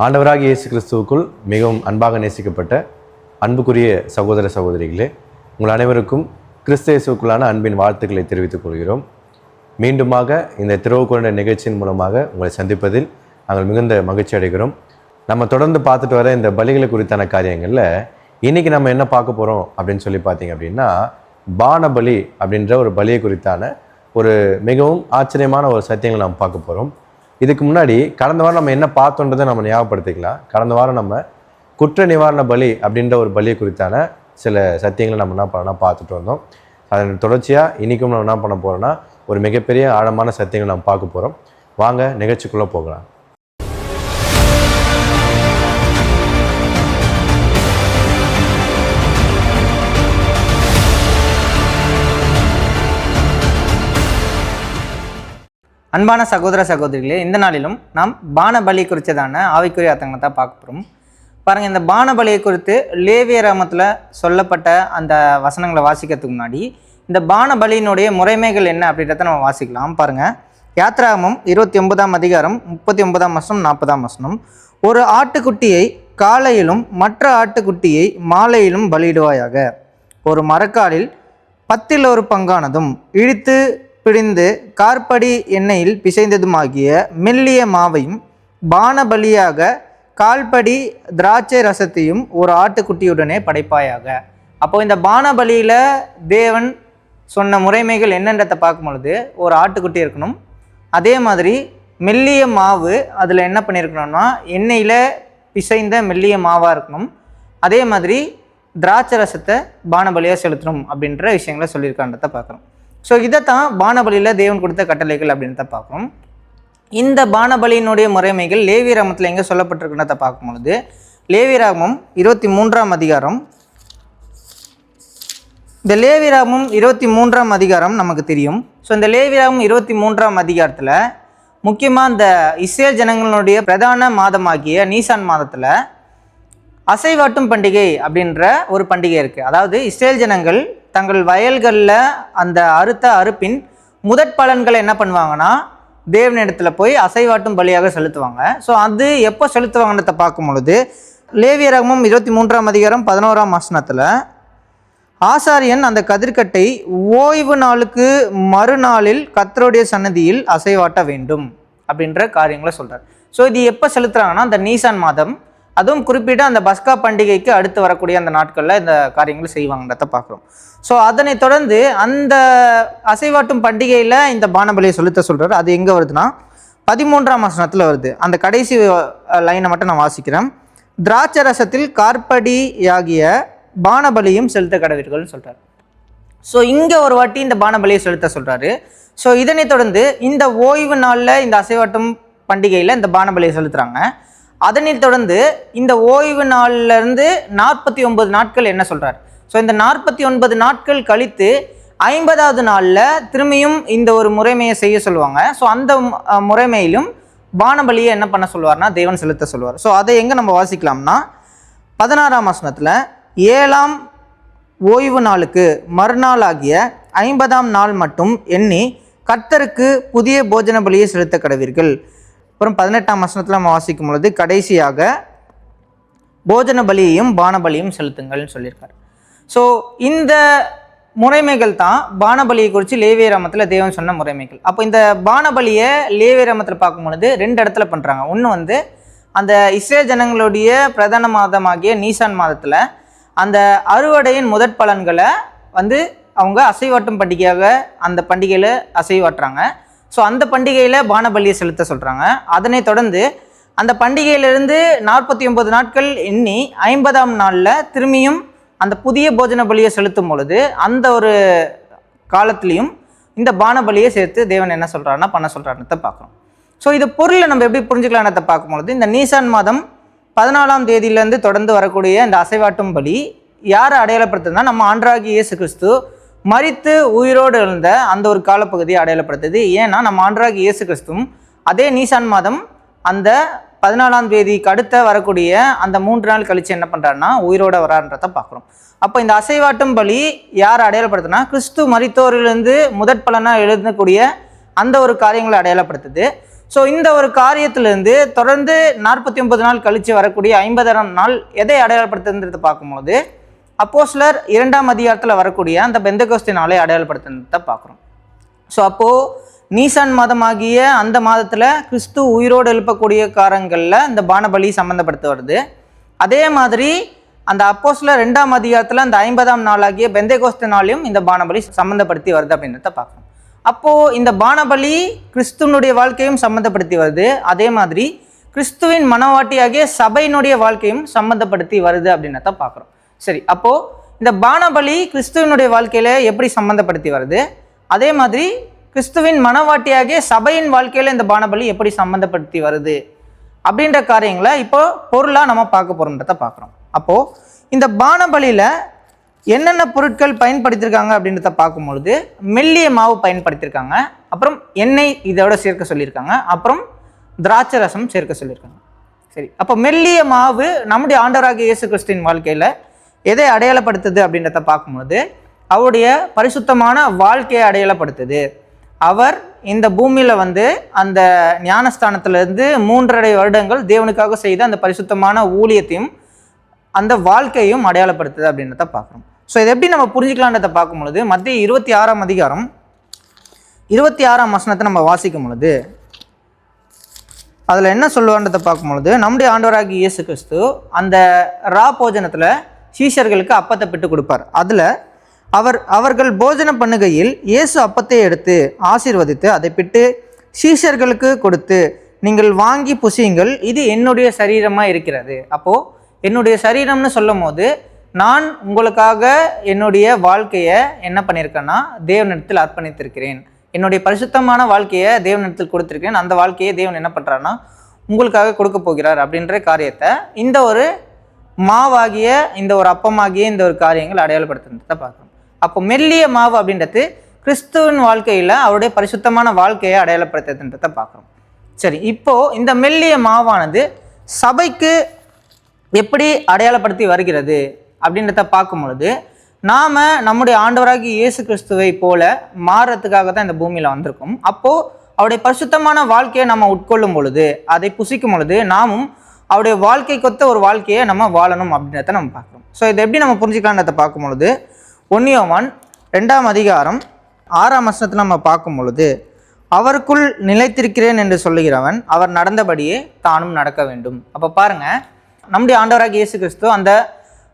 ஆண்டவராகிய இயேசு கிறிஸ்துவுக்குள் மிகவும் அன்பாக நேசிக்கப்பட்ட அன்புக்குரிய சகோதர சகோதரிகளே, உங்கள் அனைவருக்கும் கிறிஸ்து இயேசுவுக்குள்ளான அன்பின் வாழ்த்துக்களை தெரிவித்துக் கொள்கிறோம். மீண்டுமாக இந்த திறவுகொண்ட நிகழ்ச்சியின் மூலமாக உங்களை சந்திப்பதில் நாங்கள் மிகுந்த மகிழ்ச்சி அடைகிறோம். நம்ம தொடர்ந்து பார்த்துட்டு வர இந்த பலிகளை குறித்தான காரியங்களில் இன்றைக்கி நம்ம என்ன பார்க்க போகிறோம் அப்படின்னு சொல்லி பார்த்தீங்க அப்படின்னா, பானபலி அப்படின்ற ஒரு பலியை குறித்தான ஒரு மிகவும் ஆச்சரியமான ஒரு சத்தியங்களை நாம் பார்க்க போகிறோம். இதுக்கு முன்னாடி கடந்த வாரம் நம்ம என்ன பார்த்தோன்றதை நம்ம ஞாபகப்படுத்திக்கலாம். கடந்த வாரம் நம்ம குற்ற நிவாரண பலி அப்படின்ற ஒரு பலியை குறித்தான சில சத்தியங்களை நம்ம என்ன பண்ணோம்னா பார்த்துட்டு வந்தோம். அதன் தொடர்ச்சியாக இன்றைக்கும் நம்ம என்ன பண்ண போகிறோம்னா ஒரு மிகப்பெரிய ஆழமான சத்தியங்களை நம்ம பார்க்க போகிறோம். வாங்க நிகழ்ச்சிக்குள்ளே போகலாம். அன்பான சகோதர சகோதரிகளே, இந்த நாளிலும் நாம் பானபலி குறித்ததான ஆவிக்குரிய அர்த்தங்களை தான் பார்க்க போகிறோம். பாருங்கள், இந்த பானபலியை குறித்து லேவியராமத்தில் சொல்லப்பட்ட அந்த வசனங்களை வாசிக்கிறதுக்கு முன்னாடி இந்த பானபலியினுடைய முறைமைகள் என்ன அப்படின்றத நம்ம வாசிக்கலாம். பாருங்கள், யாத்ராகமம் 29ஆம் அதிகாரம் 39ஆம் வசனம் 40ஆம் வசனம். ஒரு ஆட்டுக்குட்டியை காலையிலும் மற்ற ஆட்டுக்குட்டியை மாலையிலும் பலியிடுவாயாக. ஒரு மரக்காலில் 10 1 பங்கானதும் இழுத்து பிடிந்து கார்படி எண்ணெயில் பிசைந்ததுமாகிய மெல்லிய மாவையும் பானபலியாக கால்படி திராட்சை ரசத்தையும் ஒரு ஆட்டுக்குட்டியுடனே படைப்பாயாக. அப்போ இந்த பானபலியில் தேவன் சொன்ன முறைமைகள் என்னன்றதை பார்க்கும் பொழுது ஒரு ஆட்டுக்குட்டி இருக்கணும். அதே மாதிரி மெல்லிய மாவு அதில் என்ன பண்ணியிருக்கணும்னா எண்ணெயில் பிசைந்த மெல்லிய மாவாக இருக்கணும். அதே மாதிரி திராட்சை ரசத்தை பானபலியாக செலுத்தணும் அப்படின்ற விஷயங்களை சொல்லியிருக்கான்றதை பார்க்குறோம். ஸோ இதைத்தான் பானபலியில் தேவன் கொடுத்த கட்டளைகள் அப்படின்றத பார்க்குறோம். இந்த பானபலியினுடைய முறைமைகள் லேவியராகமத்தில் எங்கே சொல்லப்பட்டிருக்குன்றதை பார்க்கும்பொழுது லேவியராகமம் 23ஆம் அதிகாரம். இந்த லேவியராகமம் 23ஆம் அதிகாரம் நமக்கு தெரியும். ஸோ இந்த லேவியராகமம் 23ஆம் அதிகாரத்தில் முக்கியமாக இந்த இஸ்ரேல் ஜனங்களுடைய பிரதான மாதமாகிய நீசான் மாதத்தில் அசைவாட்டும் பண்டிகை அப்படின்ற ஒரு பண்டிகை இருக்குது. அதாவது இஸ்ரேல் ஜனங்கள் தங்கள் வயல்களில் அந்த அறுத்த அறுப்பின் முதற் பலன்களை என்ன பண்ணுவாங்கன்னா தேவனிடத்தில் போய் அசைவாட்டும் பலியாக செலுத்துவாங்க. ஸோ அது எப்போ செலுத்துவாங்கன்றதை பார்க்கும் பொழுது லேவியராகமம் 23ஆம் அதிகாரம் 11ஆம் வசனத்தில் ஆசாரியன் அந்த கதிர்கட்டை ஓய்வு நாளுக்கு மறுநாளில் கர்த்தருடைய சன்னதியில் அசைவாட்ட வேண்டும் அப்படின்ற காரியங்களை சொல்கிறார். ஸோ இது எப்போ செலுத்துகிறாங்கன்னா அந்த நீசான் மாதம், அதுவும் குறிப்பிட்ட அந்த பஸ்கா பண்டிகைக்கு அடுத்து வரக்கூடிய அந்த நாட்களில் இந்த காரியங்களை செய்வாங்கன்றத பார்க்குறோம். ஸோ அதனை தொடர்ந்து அந்த அசைவாட்டும் பண்டிகையில் இந்த பானபலியை செலுத்த சொல்கிறார். அது எங்கே வருதுன்னா 13ஆம் வசனத்தில் வருது. அந்த கடைசி லைனை மட்டும் நான் வாசிக்கிறேன். திராட்சை ரசத்தில் கார்படியாகிய பானபலியும் செலுத்த கடவீர்கள்னு சொல்கிறார். ஸோ இங்கே ஒரு வாட்டி இந்த பானபலியை செலுத்த சொல்கிறாரு. ஸோ இதனை தொடர்ந்து இந்த ஓய்வு நாளில் இந்த அசைவாட்டும் பண்டிகையில் இந்த பானபலியை செலுத்துகிறாங்க. அதனை தொடர்ந்து இந்த ஓய்வு நாள்லேருந்து 49 நாட்கள் என்ன சொல்கிறார். ஸோ இந்த 49 நாட்கள் கழித்து 50ஆவது நாளில் திரும்பியும் இந்த ஒரு முறைமையை செய்ய சொல்லுவாங்க. ஸோ அந்த முறைமையிலும் பானபலியை என்ன பண்ண சொல்லுவார்னா தேவன் செலுத்த சொல்லுவார். ஸோ அதை எங்கே நம்ம வாசிக்கலாம்னா 16ஆம் வசனத்தில் 7ஆம் ஓய்வு நாளுக்கு மறுநாள் ஆகிய 50ஆம் நாள் மட்டும் எண்ணி கர்த்தருக்கு புதிய போஜன பலியை செலுத்த கடவீர்கள். அப்புறம் 18ஆம் வசனத்தில் நம்ம வாசிக்கும் பொழுது கடைசியாக போஜன பலியையும் பானபலியும் செலுத்துங்கள்னு சொல்லியிருக்காரு. ஸோ இந்த முறைமைகள் தான் பானபலியை குறித்து லேவியராகமத்தில் தேவன் சொன்ன முறைமைகள். அப்போ இந்த பானபலியை லேவியராகமத்தில் பார்க்கும் பொழுது 2 இடத்துல பண்ணுறாங்க. ஒன்று அந்த இஸ்ரேல் ஜனங்களுடைய பிரதான மாதமாகிய நீசான் மாதத்தில் அந்த அறுவடையின் முதற் பலன்களை அவங்க அசைவாட்டும் பண்டிகையாக அந்த பண்டிகையில் அசைவாட்டுறாங்க. ஸோ அந்த பண்டிகையில் பானபலியை செலுத்த சொல்கிறாங்க. அதனை தொடர்ந்து அந்த பண்டிகையிலிருந்து 49 நாட்கள் எண்ணி 50ஆம் நாளில் திரும்பியும் அந்த புதிய போஜன பலியை செலுத்தும் பொழுது அந்த ஒரு காலத்துலேயும் இந்த பானபலியை சேர்த்து தேவன் என்ன சொல்கிறாருன்னா பண்ண சொல்கிறாருன்னு பார்க்குறோம். ஸோ இது பொருளை நம்ம எப்படி புரிஞ்சுக்கலான்றதை பார்க்கும்பொழுது இந்த நீசான் மாதம் 14ஆம் தேதியிலேருந்து தொடர்ந்து வரக்கூடிய இந்த அசைவாட்டும் பலி யாரை அடையாளப்படுத்துதுன்னா நம்ம ஆண்டவராகிய இயேசு கிறிஸ்து மரித்து உயிரோடு எழுந்த அந்த ஒரு காலப்பகுதியை அடையாளப்படுத்துது. ஏன்னா நம்ம ஆண்டவராகிய இயேசு கிறிஸ்துவும் அதே நீசான் மாதம் அந்த 14ஆம் தேதிக்கு அடுத்த வரக்கூடிய அந்த 3 நாள் கழித்து என்ன பண்ணுறாருன்னா உயிரோடு வரான்றதை பார்க்குறோம். அப்போ இந்த அசைவாட்டும் பலி யார் அடையாளப்படுத்துனா கிறிஸ்து மரித்தோரிலிருந்து முதற் பலனாக எழுதக்கூடிய அந்த ஒரு காரியங்களை அடையாளப்படுத்துது. ஸோ இந்த ஒரு காரியத்திலிருந்து தொடர்ந்து 49 நாள் கழித்து வரக்கூடிய 50ஆம் நாள் எதை அடையாளப்படுத்துன்றதை பார்க்கும்போது அப்போஸ்தலர் 2ஆம் அதிகாரத்தில் வரக்கூடிய அந்த பெந்தெகோஸ்தே நாளை அடையாளப்படுத்துறதை பார்க்குறோம். ஸோ அப்போது நீசான் மாதமாகிய அந்த மாதத்தில் கிறிஸ்து உயிரோடு எழுப்பக்கூடிய காரங்களில் இந்த பானபலி சம்மந்தப்படுத்த வருது. அதே மாதிரி அந்த அப்போஸ்தலர் 2ஆம் அதிகாரத்தில் அந்த 50ஆம் நாளாகிய பெந்தெகோஸ்தே நாளையும் இந்த பானபலி சம்மந்தப்படுத்தி வருது அப்படின்றத பார்க்கணும். அப்போது இந்த பானபலி கிறிஸ்துவனுடைய வாழ்க்கையும் சம்மந்தப்படுத்தி வருது. அதே மாதிரி கிறிஸ்துவின் மனவாட்டியாகிய சபையினுடைய வாழ்க்கையும் சம்மந்தப்படுத்தி வருது அப்படின்றத பார்க்குறோம். சரி, அப்போது இந்த பானபலி கிறிஸ்துவனுடைய வாழ்க்கையில் எப்படி சம்மந்தப்படுத்தி வருது, அதே மாதிரி கிறிஸ்துவின் மனவாட்டியாகிய சபையின் வாழ்க்கையில் இந்த பானபலி எப்படி சம்மந்தப்படுத்தி வருது அப்படின்ற காரியங்களை இப்போ பொருளாக நம்ம பார்க்க போகிறோன்றத பார்க்குறோம். அப்போது இந்த பானபலியில் என்னென்ன பொருட்கள் பயன்படுத்தியிருக்காங்க அப்படின்றத பார்க்கும்பொழுது மெல்லிய மாவு பயன்படுத்தியிருக்காங்க, அப்புறம் எண்ணெய் இதோட சேர்க்க சொல்லியிருக்காங்க, அப்புறம் திராட்சை ரசம் சேர்க்க சொல்லியிருக்காங்க. சரி, அப்போ மெல்லிய மாவு நம்முடைய ஆண்டவராகிய இயேசு கிறிஸ்துவின் வாழ்க்கையில் எதை அடையாளப்படுத்துது அப்படின்றத பார்க்கும்பொழுது அவருடைய பரிசுத்தமான வாழ்க்கையை அடையாளப்படுத்துது. அவர் இந்த பூமியில் அந்த ஞானஸ்தானத்திலிருந்து 3.5 வருடங்கள் தேவனுக்காக செய்த அந்த பரிசுத்தமான ஊழியத்தையும் அந்த வாழ்க்கையும் அடையாளப்படுத்துது அப்படின்றத பார்க்குறோம். ஸோ இதை எப்படி நம்ம புரிஞ்சுக்கலான்றதை பார்க்கும்பொழுது மத்திய 26ஆம் அதிகாரம் 26ஆம் வசனத்தை நம்ம வாசிக்கும் பொழுது அதில் என்ன சொல்லுவான்றதை பார்க்கும்பொழுது நம்முடைய ஆண்டவராகிய இயேசு கிறிஸ்து அந்த போஜனத்தில் சீஷர்களுக்கு அப்பத்தை பிட்டு கொடுப்பார். அதில் அவர்கள் போஜனம் பண்ணுகையில் இயேசு அப்பத்தை எடுத்து ஆசீர்வதித்து அதை பிட்டு சீஷர்களுக்கு கொடுத்து, நீங்கள் வாங்கி புசியுங்கள், இது என்னுடைய சரீரமாக இருக்கிறது. அப்போது என்னுடைய சரீரம்னு சொல்லும் போது நான் உங்களுக்காக என்னுடைய வாழ்க்கையை என்ன பண்ணியிருக்கேன்னா தேவனிடத்தில் அர்ப்பணித்திருக்கிறேன், என்னுடைய பரிசுத்தமான வாழ்க்கையை தேவனிடத்தில் கொடுத்துருக்கேன், அந்த வாழ்க்கையை தேவன் என்ன பண்ணுறான்னா உங்களுக்காக கொடுக்க போகிறார் அப்படின்ற காரியத்தை இந்த ஒரு மாவாகிய இந்த ஒரு அப்பமாகிய இந்த ஒரு காரியங்கள் அடையாளப்படுத்துறதை பார்க்கணும். அப்போ மெல்லிய மாவு அப்படின்றது கிறிஸ்துவின் வாழ்க்கையில் அவருடைய பரிசுத்தமான வாழ்க்கையை அடையாளப்படுத்துறதுன்றதை பார்க்குறோம். சரி, இப்போது இந்த மெல்லிய மாவானது சபைக்கு எப்படி அடையாளப்படுத்தி வருகிறது அப்படின்றத பார்க்கும் பொழுது நாம் நம்முடைய ஆண்டவராகிய இயேசு கிறிஸ்துவை போல மாறுறதுக்காக தான் இந்த பூமியில் வந்திருக்கோம். அப்போது அவருடைய பரிசுத்தமான வாழ்க்கையை நம்ம உட்கொள்ளும் பொழுது, அதை புசிக்கும் பொழுது நாமும் அவருடைய வாழ்க்கைக்கொத்த ஒரு வாழ்க்கையை நம்ம வாழணும் அப்படின்றத நம்ம பார்க்குறோம். ஸோ இதை எப்படி நம்ம புரிஞ்சுக்கலான்றதை பார்க்கும் பொழுது 1 யோவான் 2ஆம் அதிகாரம் 6ஆம் வசனத்தில் நம்ம பார்க்கும் பொழுது அவருக்குள் நிலைத்திருக்கிறேன் என்று சொல்லுகிறவன் அவர் நடந்தபடியே தானும் நடக்க வேண்டும். அப்போ பாருங்கள், நம்முடைய ஆண்டவராகிய இயேசு கிறிஸ்து அந்த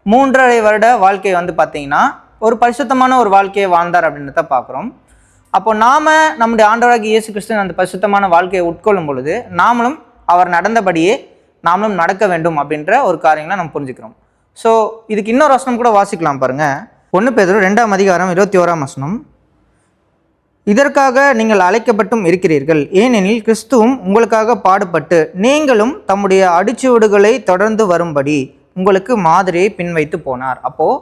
3.5 வருட வாழ்க்கையை பார்த்தீங்கன்னா ஒரு பரிசுத்தமான ஒரு வாழ்க்கையை வாழ்ந்தார் அப்படின்றத பார்க்குறோம். அப்போ நாம் நம்முடைய ஆண்டவராகிய இயேசு கிறிஸ்து அந்த பரிசுத்தமான வாழ்க்கையை உட்கொள்ளும் பொழுது நாமளும் அவர் நடந்தபடியே நாமளும் நடக்க வேண்டும் அப்படின்ற ஒரு காரியங்களை நம்ம புரிஞ்சுக்கிறோம். ஸோ இதுக்கு இன்னொரு வசனம் கூட வாசிக்கலாம் பாருங்கள். 1 பேதுரு 2ஆம் அதிகாரம் 21ஆம் வசனம், இதற்காக நீங்கள் அழைக்கப்பட்டும் இருக்கிறீர்கள், ஏனெனில் கிறிஸ்துவும் உங்களுக்காக பாடுபட்டு நீங்களும் தம்முடைய அடிச்சுவடுகளை தொடர்ந்து வரும்படி உங்களுக்கு மாதிரியை பின்வைத்து போனார். அப்போது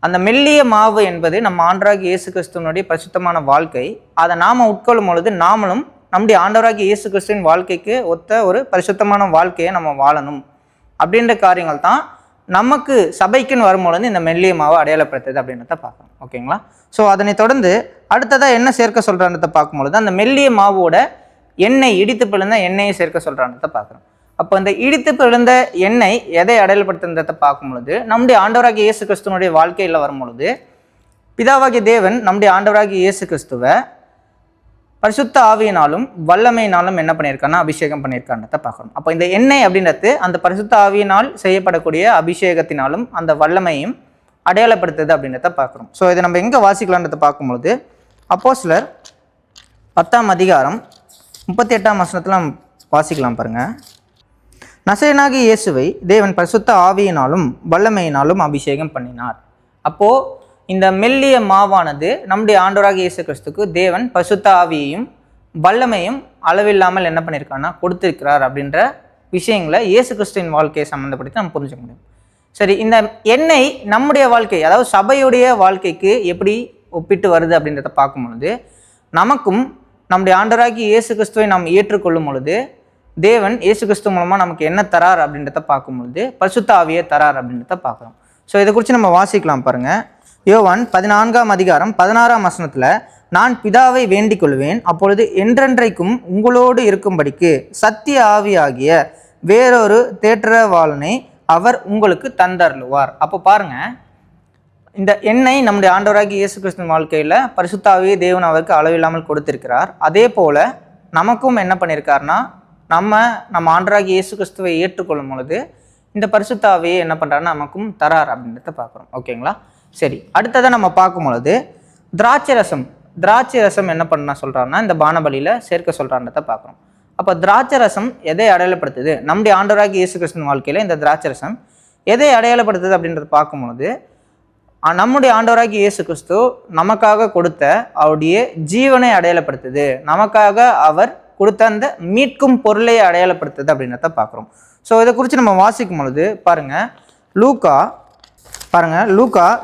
அந்த மெல்லிய மாவு என்பது நம்ம ஆண்டவராகிய இயேசு கிறிஸ்துவனுடைய பரிசுத்தமான வாழ்க்கை. அதை நாம் உட்கொள்ளும் பொழுது நாமளும் நம்முடைய ஆண்டவராகிய இயேசு கிறிஸ்துவின் வாழ்க்கைக்கு ஒத்த ஒரு பரிசுத்தமான வாழ்க்கையை நம்ம வாழணும் அப்படின்ற காரியங்கள் தான் நமக்கு சபைக்குன்னு வரும்பொழுது இந்த மெல்லிய மாவை அடையாளப்படுத்துது அப்படின்றத பார்க்கணும். ஓகேங்களா? ஸோ அதனை தொடர்ந்து அடுத்ததாக என்ன சேர்க்க சொல்கிறான்றதை பார்க்கும்பொழுது அந்த மெல்லிய மாவோட எண்ணெய், இடித்து பிழுந்த எண்ணெயை சேர்க்க சொல்கிறான்றதை பார்க்குறோம். அப்போ இந்த இடித்து பிழுந்த எண்ணெய் எதை அடையாளப்படுத்துன்றதை பார்க்கும்பொழுது நம்முடைய ஆண்டவராகிய இயேசு கிறிஸ்துவனுடைய வாழ்க்கையில் வரும்பொழுது பிதாவாகிய தேவன் நம்முடைய ஆண்டவராகிய இயேசு கிறிஸ்துவை பரிசுத்த ஆவியினாலும் வல்லமையினாலும் என்ன பண்ணியிருக்கான்னா அபிஷேகம் பண்ணியிருக்கான்றதை பார்க்கணும். அப்போ இந்த எண்ணெய் அப்படின்றது அந்த பரிசுத்த ஆவியினால் செய்யப்படக்கூடிய அபிஷேகத்தினாலும் அந்த வல்லமையும் அடையாளப்படுத்துது அப்படின்றத பார்க்குறோம். ஸோ இதை நம்ம எங்கே வாசிக்கலான்றதை பார்க்கும்பொழுது அப்போஸ்தலர் 10ஆம் அதிகாரம் 38ஆம் வசனத்தில் நம்ம வாசிக்கலாம் பாருங்கள். நசரேயனாகிய இயேசுவை தேவன் பரிசுத்த ஆவியினாலும் வல்லமையினாலும் அபிஷேகம் பண்ணினார். அப்போது இந்த மெல்லிய மாவானது நம்முடைய ஆண்டவராகிய இயேசு கிறிஸ்துக்கு தேவன் பரிசுத்த ஆவியையும் வல்லமையும் அளவில்லாமல் என்ன பண்ணியிருக்காங்கன்னா கொடுத்திருக்கிறார் அப்படின்ற விஷயங்களை இயேசு கிறிஸ்துவின் வாழ்க்கையை சம்மந்தப்படுத்தி நம்ம புரிஞ்சுக்க முடியும். சரி, இந்த எண்ணெய் நம்முடைய வாழ்க்கை, அதாவது சபையுடைய வாழ்க்கைக்கு எப்படி ஒப்பிட்டு வருது அப்படின்றத பார்க்கும்பொழுது நமக்கும் நம்முடைய ஆண்டவராகிய இயேசு கிறிஸ்துவை நாம் ஏற்றுக்கொள்ளும் பொழுது தேவன் இயேசு கிறிஸ்து மூலமாக நமக்கு என்ன தரார் அப்படின்றத பார்க்கும்பொழுது பரிசுத்த ஆவியை தரார் அப்படின்றத பார்க்குறோம். ஸோ இதை குறித்து நம்ம வாசிக்கலாம் பாருங்கள். யோவான் 14ஆம் அதிகாரம் 16ஆம் வசனத்தில் நான் பிதாவை வேண்டிக் கொள்வேன், அப்பொழுது என்றென்றைக்கும் உங்களோடு இருக்கும்படிக்கு சத்திய ஆவியாகிய வேறொரு தேற்றவாளனை அவர் உங்களுக்கு தந்தருளுவார். அப்போ பாருங்க, இந்த எண்ணெய் நம்முடைய ஆண்டவராகிய இயேசு கிறிஸ்துவின் வாழ்க்கையில் பரிசுத்த ஆவியை தேவன் அவருக்கு அளவில்லாமல் கொடுத்திருக்கிறார். அதே போல நமக்கும் என்ன பண்ணியிருக்காருன்னா, நம்ம ஆண்டவராகிய இயேசு கிறிஸ்துவை ஏற்றுக்கொள்ளும் பொழுது இந்த பரிசுத்த ஆவியை என்ன பண்ணுறாருன்னா நமக்கும் தரார் அப்படின்றத பார்க்குறோம். ஓகேங்களா? சரி, அடுத்ததை நம்ம பார்க்கும் பொழுது திராட்சை ரசம் என்ன பண்ண சொல்கிறாருன்னா இந்த பானபலியில் சேர்க்க சொல்கிறான்றதை பார்க்குறோம். அப்போ திராட்சை ரசம் எதை அடையாளப்படுத்துது? நம்முடைய ஆண்டவராகிய இயேசு கிறிஸ்துவின் வாழ்க்கையில் இந்த திராட்சை ரசம் எதை அடையாளப்படுத்துது அப்படின்றத பார்க்கும்பொழுது, நம்முடைய ஆண்டவராகிய இயேசு கிறிஸ்து நமக்காக கொடுத்த அவருடைய ஜீவனை அடையாளப்படுத்துது, நமக்காக அவர் கொடுத்த அந்த மீட்கும் பொருளை அடையாளப்படுத்துது அப்படின்றத பார்க்குறோம். ஸோ இதை குறித்து நம்ம வாசிக்கும் பொழுது லூக்கா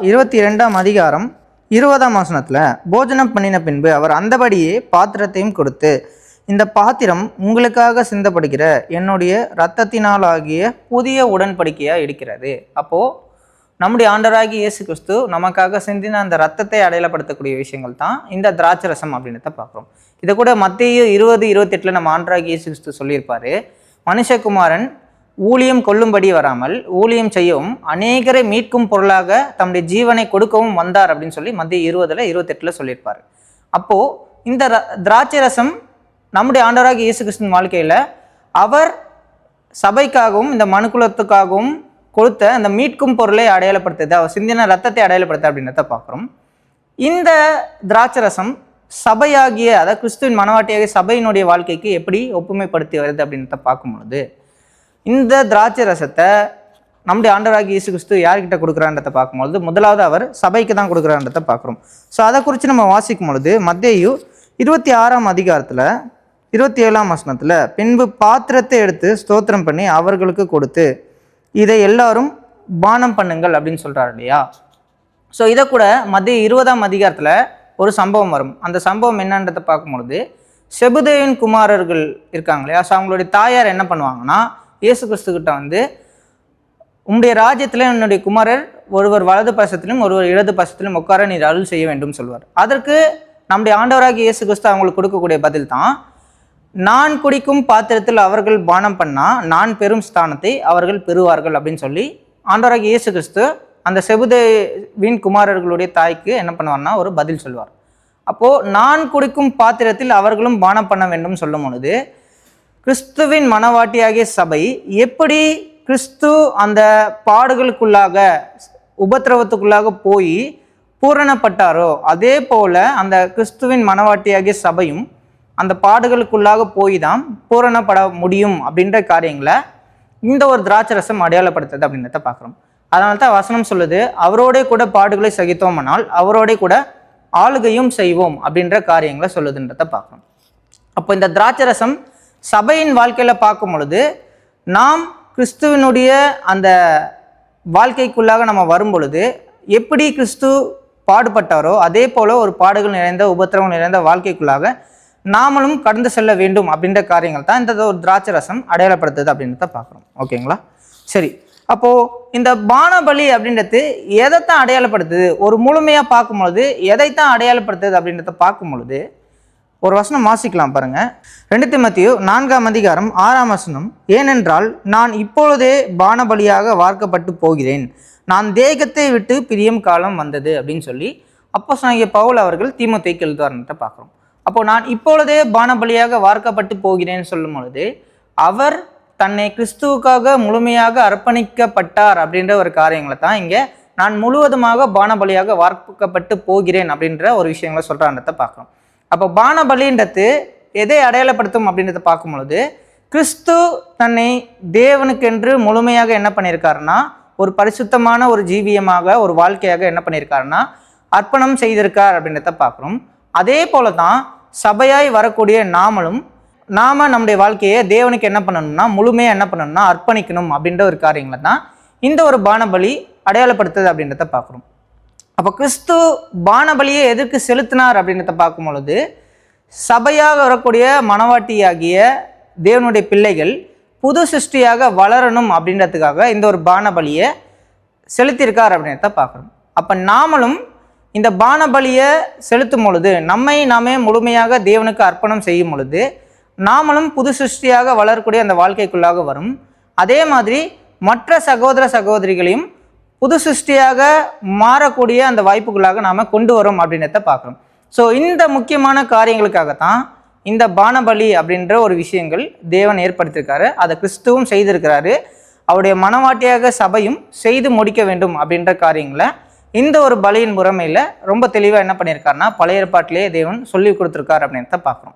22ஆம் அதிகாரம் 20ஆம் வசனத்தில், போஜனம் பண்ணின பின்பு அவர் அந்தபடியே பாத்திரத்தையும் கொடுத்து, இந்த பாத்திரம் உங்களுக்காக சிந்தப்படுகிற என்னுடைய இரத்தத்தினாலாகிய புதிய உடன்படிக்கையாக இருக்கிறது. அப்போது நம்முடைய ஆண்டவராகிய இயேசு கிறிஸ்து நமக்காக சிந்தின அந்த ரத்தத்தை அடையாளப்படுத்தக்கூடிய விஷயங்கள் தான் இந்த திராட்சை ரசம் அப்படின்றத பார்க்குறோம். இதை கூட மத்தேயு 20:28 நம்ம ஆண்டவராகிய இயேசு கிறிஸ்து சொல்லியிருப்பார், மனுஷகுமாரன் ஊழியம் கொள்ளும்படி வராமல் ஊழியம் செய்யவும் அநேகரை மீட்கும் பொருளாக தம்முடைய ஜீவனை கொடுக்கவும் வந்தார் அப்படின்னு சொல்லி மத்தேயு 20:28 சொல்லியிருப்பார். அப்போது இந்த திராட்சை ரசம் நம்முடைய ஆண்டவராகிய இயேசு கிறிஸ்துவின் வாழ்க்கையில் அவர் சபைக்காகவும் இந்த மனுக்குலத்துக்காகவும் கொடுத்த அந்த மீட்கும் பொருளை அடையாளப்படுத்துது, அவர் சிந்தின ரத்தத்தை அடையாளப்படுத்த அப்படின்றத பார்க்குறோம். இந்த திராட்சை ரசம் சபையாகிய, அதாவது கிறிஸ்துவின் மனவாட்டியாகிய சபையினுடைய வாழ்க்கைக்கு எப்படி ஒப்புமைப்படுத்தி வருது அப்படின்றத பார்க்கும்பொழுது, இந்த திராட்சை ரசத்தை நம்முடைய ஆண்டவராகிய இயேசு கிறிஸ்து யார்கிட்ட கொடுக்குறான்றதை பார்க்கும்பொழுது முதலாவது அவர் சபைக்கு தான் கொடுக்குறான்றதை பார்க்குறோம். ஸோ அதை குறித்து நம்ம வாசிக்கும் பொழுது மத்தேயு 26ஆம் அதிகாரத்தில் 27ஆம் வசனத்தில், பின்பு பாத்திரத்தை எடுத்து ஸ்தோத்திரம் பண்ணி அவர்களுக்கு கொடுத்து, இதை எல்லாரும் பானம் பண்ணுங்கள் அப்படின்னு சொல்கிறார் இல்லையா? ஸோ இதை கூட மத்தேயு 20ஆம் அதிகாரத்தில் ஒரு சம்பவம் வரும். அந்த சம்பவம் என்னன்றதை பார்க்கும்பொழுது, செபுதேவின் குமாரர்கள் இருக்காங்க இல்லையா? ஸோ அவங்களுடைய தாயார் என்ன பண்ணுவாங்கன்னா, இயேசு கிறிஸ்துக்கிட்ட உம்முடைய ராஜ்யத்தில் என்னுடைய குமாரர் ஒருவர் வலது பசத்திலும் ஒருவர் இடது பசத்திலும் உட்கார நீர் அருள் செய்ய வேண்டும் சொல்வார். அதற்கு நம்முடைய ஆண்டவராகிய இயேசு கிறிஸ்து அவங்களுக்கு கொடுக்கக்கூடிய பதில் தான், நான் குடிக்கும் பாத்திரத்தில் அவர்கள் பானம் பண்ணால் நான் பெரும் ஸ்தானத்தை அவர்கள் பெறுவார்கள் அப்படின்னு சொல்லி ஆண்டவராகிய இயேசு கிறிஸ்து அந்த செபுதேவின் குமாரர்களுடைய தாய்க்கு என்ன பண்ணுவார்னா ஒரு பதில் சொல்வார். அப்போது நான் குடிக்கும் பாத்திரத்தில் அவர்களும் பானம் பண்ண வேண்டும் சொல்லும் பொழுது, கிறிஸ்துவின் மனவாட்டியாகிய சபை எப்படி கிறிஸ்து அந்த பாடுகளுக்குள்ளாக உபத்திரவத்துக்குள்ளாக போய் பூரணப்பட்டாரோ அதே போல அந்த கிறிஸ்துவின் மனவாட்டியாகிய சபையும் அந்த பாடுகளுக்குள்ளாக போய் தான் பூரணப்பட முடியும் அப்படின்ற காரியங்களை இந்த ஒரு திராட்சை ரசம் அடையாளப்படுத்துது அப்படின்றத பார்க்குறோம். அதனால தான் வசனம் சொல்லுது, அவரோட கூட பாடுகளை சகித்தோம்னால் அவரோட கூட ஆளுகையும் செய்வோம் அப்படின்ற காரியங்களை சொல்லுதுன்றத பார்க்குறோம். அப்போ இந்த திராட்சை ரசம் சபையின் வாழ்க்கையில் பார்க்கும் பொழுது, நாம் கிறிஸ்துவனுடைய அந்த வாழ்க்கைக்குள்ளாக நம்ம வரும் பொழுது எப்படி கிறிஸ்து பாடுபட்டாரோ அதே போல் ஒரு பாடுகள் நிறைந்த உபத்திரவம் நிறைந்த வாழ்க்கைக்குள்ளாக நாமளும் கடந்து செல்ல வேண்டும் அப்படின்ற காரியங்கள் தான் இந்த ஒரு திராட்சை ரசம் அடையாளப்படுத்துது அப்படின்றத பார்க்குறோம். ஓகேங்களா? சரி, அப்போது இந்த பானபலி அப்படின்றது எதைத்தான் அடையாளப்படுத்துது? ஒரு முழுமையாக பார்க்கும்பொழுது எதைத்தான் அடையாளப்படுத்துது அப்படின்றத பார்க்கும் பொழுது ஒரு வசனம் வாசிக்கலாம் பாருங்க. 2 தீமோத்தேயு 4ஆம் அதிகாரம் 6ஆம் வசனம், ஏனென்றால் நான் இப்பொழுதே பானபலியாக வார்க்கப்பட்டு போகிறேன், நான் தேகத்தை விட்டு பிரியும் காலம் வந்தது அப்படின்னு சொல்லி அப்போஸ்தலனாகிய பவுல் அவர்கள் தீமோத்தேயுக்கு எழுதுவார்ன்றத பார்க்குறோம். அப்போது நான் இப்பொழுதே பானபலியாக வார்க்கப்பட்டு போகிறேன்னு சொல்லும் பொழுது அவர் தன்னை கிறிஸ்துவுக்காக முழுமையாக அர்ப்பணிக்கப்பட்டார் அப்படின்ற ஒரு காரியங்களை தான் இங்கே நான் முழுவதுமாக பானபலியாக வார்க்கப்பட்டு போகிறேன் அப்படின்ற ஒரு விஷயங்களை சொல்கிறான்றத பார்க்குறோம். அப்போ பானபலின்றது எதை அடையாளப்படுத்தும் அப்படின்றத பார்க்கும் பொழுது, கிறிஸ்து தன்னை தேவனுக்கென்று முழுமையாக என்ன பண்ணியிருக்காருன்னா ஒரு பரிசுத்தமான ஒரு ஜீவியமாக ஒரு வாழ்க்கையாக என்ன பண்ணியிருக்காருன்னா அர்ப்பணம் செய்திருக்கார் அப்படின்றத பார்க்குறோம். அதே போல தான் சபையாய் வரக்கூடிய நாம நம்முடைய வாழ்க்கையை தேவனுக்கு என்ன பண்ணணும்னா முழுமையாக என்ன பண்ணணும்னா அர்ப்பணிக்கணும் அப்படின்ற ஒரு காரியங்களை தான் இந்த ஒரு பானபலி அடையாளப்படுத்துது அப்படின்றத பார்க்குறோம். அப்போ கிறிஸ்து பானபலியை எதற்கு செலுத்தினார் அப்படின்றத பார்க்கும் பொழுது, சபையாக வரக்கூடிய மனவாட்டியாகிய தேவனுடைய பிள்ளைகள் புது சிருஷ்டியாக வளரணும் அப்படின்றதுக்காக இந்த ஒரு பானபலியை செலுத்தியிருக்கார் அப்படின்றத பார்க்குறோம். அப்போ நாமளும் இந்த பான பலியை செலுத்தும் பொழுது நம்மை நாமே முழுமையாக தேவனுக்கு அர்ப்பணம் செய்யும் பொழுது நாமளும் புது சிருஷ்டியாக வளரக்கூடிய அந்த வாழ்க்கைக்குள்ளாக வரும். அதே மாதிரி மற்ற சகோதர சகோதரிகளையும் புது சிருஷ்டியாக மாறக்கூடிய அந்த வாய்ப்புக்குள்ளாக நாம் கொண்டு வரோம் அப்படின்றத பார்க்குறோம். ஸோ இந்த முக்கியமான காரியங்களுக்காகத்தான் இந்த பானபலி அப்படின்ற ஒரு விஷயங்கள் தேவன் ஏற்படுத்தியிருக்காரு. அதை கிறிஸ்துவும் செய்திருக்கிறாரு. அவருடைய மனவாட்டியாக சபையும் செய்து முடிக்க வேண்டும் அப்படின்ற காரியங்களை இந்த ஒரு பலியின் முறைமையில் ரொம்ப தெளிவாக என்ன பண்ணியிருக்காருன்னா பழைய ஏற்பாட்டிலேயே தேவன் சொல்லி கொடுத்துருக்காரு அப்படின்றத பார்க்குறோம்.